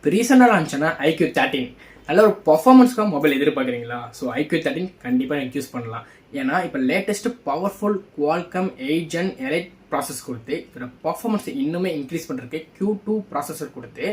இப்போ ரீசெண்டாக லான்ச்னா IQ 13 நல்ல ஒரு பர்ஃபார்மன்ஸ்க்காக மொபைல் எதிர்பார்க்குறீங்களா? ஸோ IQ 13 கண்டிப்பாக எனக்கு யூஸ் பண்ணலாம். ஏன்னா இப்போ latest powerful Qualcomm 8 Gen elite process கொடுத்து இதோட பர்ஃபார்மன்ஸை இன்னுமே இன்க்ரீஸ் பண்ணுறதுக்கு Q2 ப்ராசஸர் கொடுத்து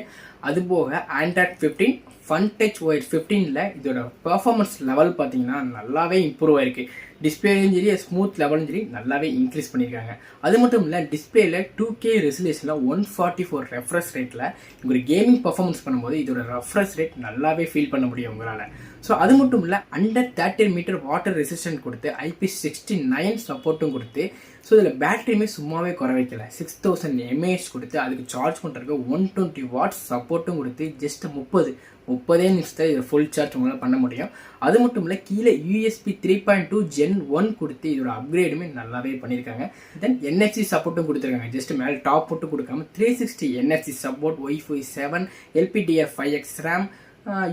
அது போக Android 15 FunTouch OS 15ல இதோட பர்ஃபார்மன்ஸ் லெவல் பார்த்தீங்கன்னா நல்லாவே இம்ப்ரூவ் ஆயிருக்கு. டிஸ்பிளேயும் சரி ஸ்மூத் லெவலும் சரி நல்லாவே இன்க்ரீஸ் பண்ணியிருக்காங்க. அது மட்டும் இல்லை டிஸ்பிளேல 2K ரெசல்யூஷனில் 144 ரெஃப்ரெஷ் ரேட்டில் ஒரு கேமிங் பர்ஃபார்மன்ஸ் பண்ணும்போது இதோட ரெஃப்ரெஷ் ரேட் நல்லாவே ஃபீல் பண்ண முடியும் உங்களால். ஸோ அது மட்டும் இல்லை அண்டர் 30 மீட்டர் வாட்டர் ரெசிஸ்டன்ட் கொடுத்து IP69 சப்போர்ட்டும் கொடுத்து ஸோ இதில் பேட்டரியுமே சும்மாவே குறை வைக்கல. 6000 mAh கொடுத்து அதுக்கு சார்ஜ் பண்ணுறதுக்கு 120 வாட்ஸ் சப்போர்ட்டும் கொடுத்து ஜஸ்ட் 30 நிமிஷத்தில் இதை ஃபுல் சார்ஜ் உங்களால் பண்ண முடியும். அது மட்டும் இல்லை கீழே USB 3.2 Gen 1 கொடுத்து இதோட அப்கிரேடுமே நல்லாவே பண்ணியிருக்காங்க. தென் NFC சப்போர்ட்டும் கொடுத்துருக்காங்க. ஜஸ்ட் மேலே டாப் போட்டு கொடுக்காம 360 NFC support, Wi-Fi 7, LPDDR5X RAM,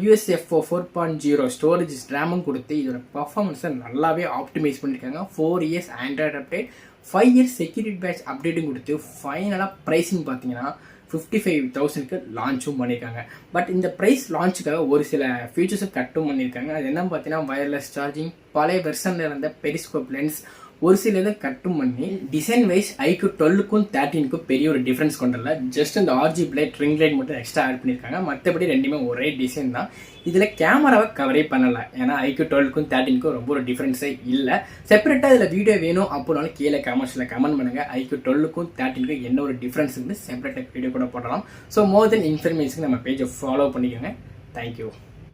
USFO 4.0 storage ரேமும் கொடுத்து இதோட பர்ஃபார்மன்ஸை நல்லாவே ஆப்டிமைஸ் பண்ணியிருக்காங்க. 4 years Android update, 5 years security patch அப்டேட்டும் கொடுத்து ஃபைனலாக ப்ரைஸிங் பார்த்தீங்கன்னா 55,000க்கு லான்ச்சும் பண்ணியிருக்காங்க. பட் இந்த ப்ரைஸ் லான்ச்சுக்காக ஒரு சில ஃபீச்சர்ஸும் கட்டும் பண்ணியிருக்காங்க. அது என்ன பார்த்தீங்கன்னா வயர்லெஸ் சார்ஜிங், பழைய வெர்ஷனில் இருந்த பெரிஸ்கோப் லென்ஸ், ஒரு சில இதை கட்டும் பண்ணி டிசைன் வைஸ் IQ 12க்கும் 13க்கும் பெரிய ஒரு டிஃப்ரென்ஸ் கொண்டல. ஜஸ்ட் இந்த RGB லைட், ரிங் லைட் மட்டும் எக்ஸ்ட்ரா ஆட் பண்ணியிருக்காங்க. மற்றபடி ரெண்டுமே ஒரே டிசைன் தான். இதில் கேமராவை கவரே பண்ணலை. ஏன்னா IQ 12க்கும் 13க்கும் ரொம்ப ஒரு டிஃப்ரென்ஸே இல்லை. செப்பரேட்டாக இதில் வீடியோ வேணும் அப்படின்னாலும் கீழே கமெண்ட்ஸில் கமெண்ட் பண்ணுங்கள். IQ 12க்கும் 13க்கும் என்ன ஒரு டிஃப்ரென்ஸ் இருந்து செப்பரேட்டாக வீடியோ கூட போடலாம். ஸோ மோர் தென் இன்ஃபர்மேஷன் நம்ம பேஜை ஃபாலோ பண்ணிக்கோங்க. தேங்க்யூ.